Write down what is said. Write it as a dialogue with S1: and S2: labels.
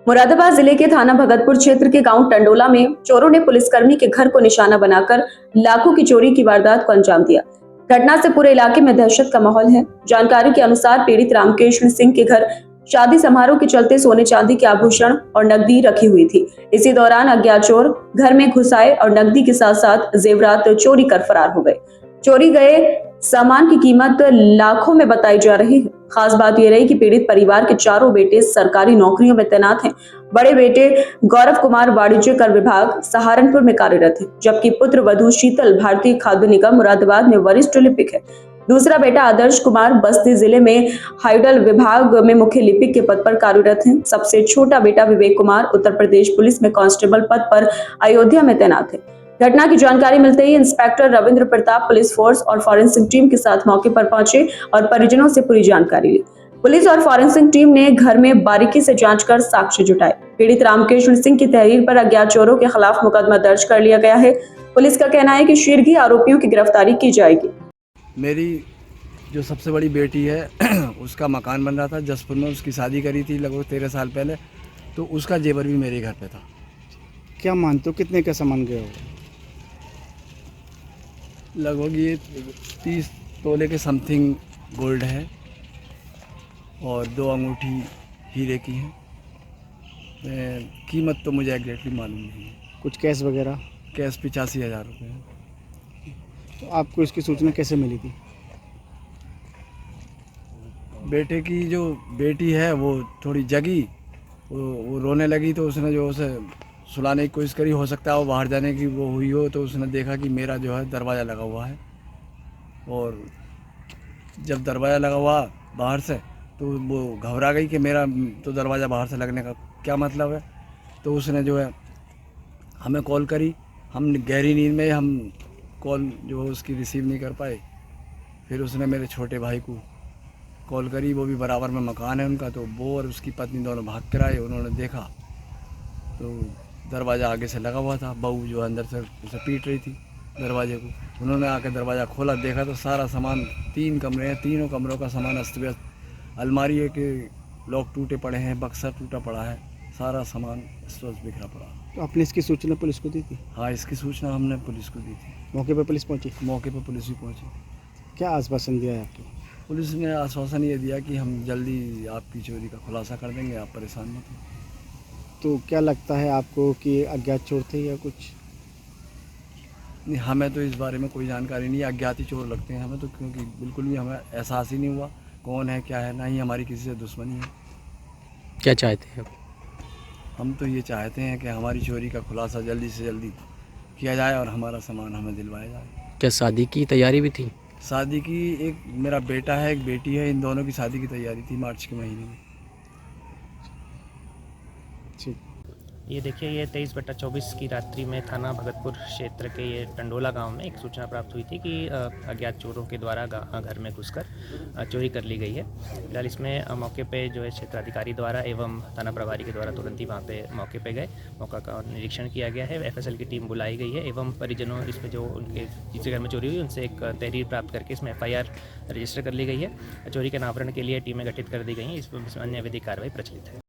S1: मुरादाबाद जिले के थाना भगतपुर क्षेत्र के गांव टंडोला में चोरों ने पुलिसकर्मी के घर को निशाना बनाकर लाखों की चोरी की वारदात को अंजाम दिया। घटना से पूरे इलाके में दहशत का माहौल है। जानकारी के अनुसार पीड़ित रामकृष्ण सिंह के घर शादी समारोह के चलते सोने चांदी के आभूषण और नकदी रखी हुई थी। इसी दौरान अज्ञात चोर घर में घुस आए और नकदी के साथ साथ जेवरात चोरी कर फरार हो गए। चोरी गए सामान की कीमत लाखों में बताई जा रही है। खास बात यह रही कि पीड़ित परिवार के चारों बेटे सरकारी नौकरियों में तैनात हैं। बड़े बेटे गौरव कुमार वाणिज्य कर विभाग सहारनपुर में कार्यरत है, जबकि पुत्र वधू शीतल भारतीय खाद्य निगम मुरादाबाद में वरिष्ठ लिपिक है। दूसरा बेटा आदर्श कुमार बस्ती जिले में हाइडल विभाग में मुख्य लिपिक के पद पर कार्यरत है। सबसे छोटा बेटा विवेक कुमार उत्तर प्रदेश पुलिस में कांस्टेबल पद पर अयोध्या में तैनात है। घटना की जानकारी मिलते ही inspector Ravindra Pratap police force और फॉरेंसिक टीम के साथ मौके पर पहुंचे और परिजनों से पूरी जानकारी ली। पुलिस और फॉरेंसिक टीम ने घर में बारीकी से जांच कर साक्ष्य जुटाए। पीड़ित रामकृष्ण सिंह की तहरीर पर अज्ञात चोरों के खिलाफ मुकदमा दर्ज कर लिया गया है। पुलिस का कहना है कि शीघ्र ही आरोपियों की गिरफ्तारी की जाएगी।
S2: मेरी जो सबसे बड़ी बेटी है उसका मकान बन रहा था जसपुर में, उसकी शादी करी थी लगभग 13 साल पहले, तो उसका जेवर भी मेरे घर पे था।
S3: क्या मानते हो कितने का सामान गया होगा?
S2: लगभग ये 30 तोले के समथिंग गोल्ड है और 2 अंगूठी हीरे की हैं। कीमत तो मुझे एग्जैक्टली मालूम नहीं है।
S3: कुछ कैश वगैरह?
S2: कैश 85,000 रुपये है।
S3: तो आपको इसकी सूचना कैसे मिली थी?
S2: बेटे की जो बेटी है वो थोड़ी जगी, वो रोने लगी, तो उसने जो उसे सुलाने की कोशिश करी। हो सकता है वो बाहर जाने की वो हुई हो, तो उसने देखा कि मेरा जो है दरवाज़ा लगा हुआ है, और जब दरवाज़ा लगा हुआ बाहर से तो वो घबरा गई कि मेरा तो दरवाज़ा बाहर से लगने का क्या मतलब है। तो उसने जो है हमें कॉल करी। हम गहरी नींद में, हम कॉल जो है उसकी रिसीव नहीं कर पाए। फिर उसने मेरे छोटे भाई को कॉल करी, वो भी बराबर में मकान है उनका, तो वो और उसकी पत्नी दोनों भाग कर आए। उन्होंने देखा तो दरवाज़ा आगे से लगा हुआ था, बहू जो अंदर से उसे पीट रही थी दरवाजे को। उन्होंने आकर दरवाज़ा खोला, देखा तो सारा सामान, 3 कमरे हैं, तीनों कमरों का सामान अस्त व्यस्त। अलमारी है कि लॉक टूटे पड़े हैं, बक्सा टूटा पड़ा है, सारा सामान अस्त व्यस्त बिखरा पड़ा।
S3: तो आपने इसकी सूचना पुलिस को दी थी?
S2: हाँ, इसकी सूचना हमने पुलिस को दी थी।
S3: मौके पर पुलिस पहुंची?
S2: मौके पर पुलिस भी पहुँची।
S3: क्या आश्वासन दिया है आपको?
S2: पुलिस ने आश्वासन ये दिया कि हम जल्दी आपकी चोरी का खुलासा कर देंगे, आप परेशान मत हो।
S3: तो क्या लगता है आपको कि अज्ञात चोर थे या कुछ?
S2: नहीं, हमें तो इस बारे में कोई जानकारी नहीं है। अज्ञात ही चोर लगते हैं हमें तो, क्योंकि बिल्कुल भी हमें एहसास ही नहीं हुआ कौन है क्या है, ना ही हमारी किसी से दुश्मनी है।
S3: क्या चाहते हैं आप?
S2: हम तो ये चाहते हैं कि हमारी चोरी का खुलासा जल्दी से जल्दी किया जाए और हमारा सामान हमें दिलवाया जाए।
S3: क्या शादी की तैयारी भी थी?
S2: शादी की, एक मेरा बेटा है, एक बेटी है, इन दोनों की शादी की तैयारी थी मार्च के महीने में।
S3: ठीक।
S4: ये देखिए, ये 23/24 की रात्रि में थाना भगतपुर क्षेत्र के ये टंडोला गांव में एक सूचना प्राप्त हुई थी कि अज्ञात चोरों के द्वारा घर में घुसकर चोरी कर ली गई है। फिलहाल इसमें मौके पे जो है क्षेत्राधिकारी द्वारा एवं थाना प्रभारी के द्वारा तुरंत ही वहाँ पे मौके पे गए, मौका का निरीक्षण किया गया है। FSL की टीम बुलाई गई है एवं परिजनों, इसमें जो उनके जिसके घर में चोरी हुई उनसे एक तहरीर प्राप्त करके इसमें FIR रजिस्टर कर ली गई है। चोरी के अनावरण के लिए टीमें गठित कर दी गई हैं। इसमें अन्य विधिक कार्रवाई प्रचलित है।